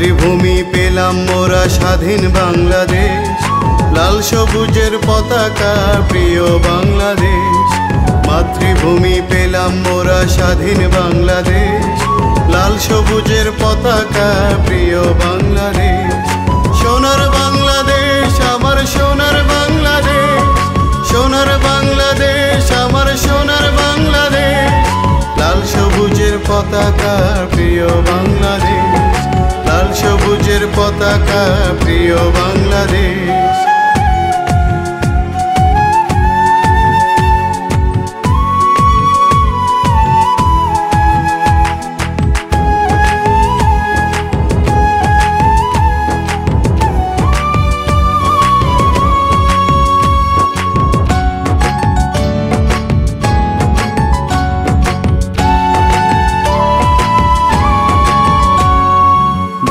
মাতৃভূমি পেলাম মোরা স্বাধীন বাংলাদেশ, লাল সবুজের পতাকা প্রিয় বাংলাদেশ। মাতৃভূমি পেলাম মোরা স্বাধীন বাংলাদেশ, লাল সবুজের পতাকা প্রিয় বাংলাদেশ। সোনার বাংলাদেশ আমার সোনার বাংলাদেশ, সোনার বাংলাদেশ আমার সোনার বাংলাদেশ। লাল সবুজের পতাকা প্রিয় বাংলাদেশ, লাল সবুজের পতাকা প্রিয় বাংলাদেশ।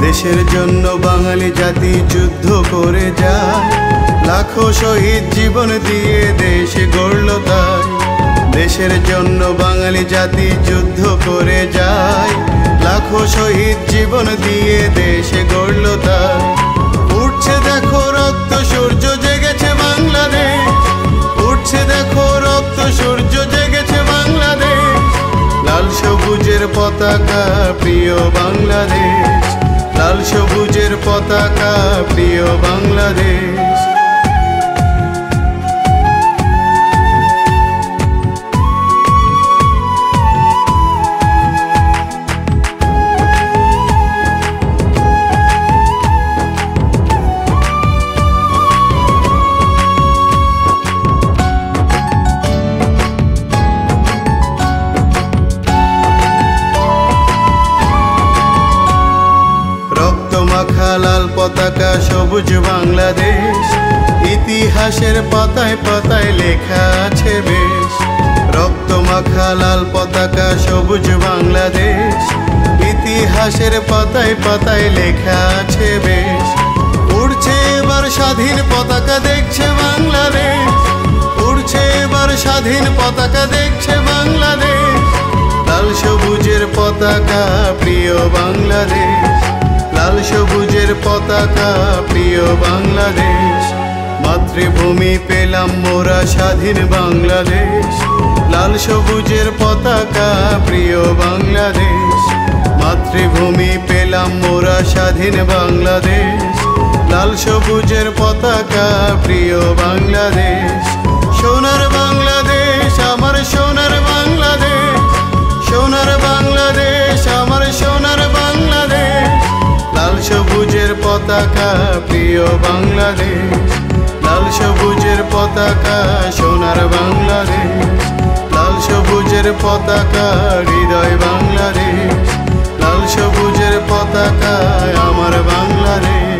দেশের জন্য বাঙালি জাতি যুদ্ধ করে যায়, লাখো শহীদ জীবন দিয়ে দেশ গড়ল তাই। দেশের জন্য বাঙালি জাতি যুদ্ধ করে যায়, লাখো শহীদ জীবন দিয়ে দেশ গড়ল তাই। উঠছে দেখো রক্ত সূর্য জেগেছে বাংলাদেশ, উঠছে দেখো রক্ত সূর্য জেগেছে বাংলাদেশ। লাল সবুজের পতাকা প্রিয় বাংলাদেশ, লাল সবুজের পতাকা প্রিয় বাংলাদেশ। লাল পতাকা সবুজ বাংলাদেশ, ইতিহাসের পাতায় পাতায় লেখা আছে বেশ। রক্ত মাখা লাল পতাকা সবুজ বাংলাদেশ, ইতিহাসের পাতায় পাতায় লেখা আছে বেশ। উড়ছে এবার স্বাধীন পতাকা দেখছে বাংলাদেশ, উড়ছে এবার স্বাধীন পতাকা দেখছে বাংলাদেশ। লাল সবুজের পতাকা প্রিয় বাংলাদেশ, লাল সবুজের পতাকা প্রিয় বাংলাদেশ। মাতৃভূমি পেলাম মোরা স্বাধীন বাংলাদেশ, লাল সবুজের পতাকা প্রিয় বাংলাদেশ। মাতৃভূমি পেলাম মোরা স্বাধীন বাংলাদেশ, লাল সবুজের পতাকা প্রিয় বাংলাদেশ। সোনার বাংলাদেশ আমার সোনার বাংলাদেশ, সোনার বাংলাদেশ আমার সোনার বাংলাদেশ। লাল সবুজের পতাকা প্রিয় বাংলাদেশ, লাল সবুজের পতাকা সোনার বাংলাদেশ। লাল সবুজের পতাকা হৃদয় বাংলাদেশ, লাল সবুজের পতাকা আমার বাংলাদেশ।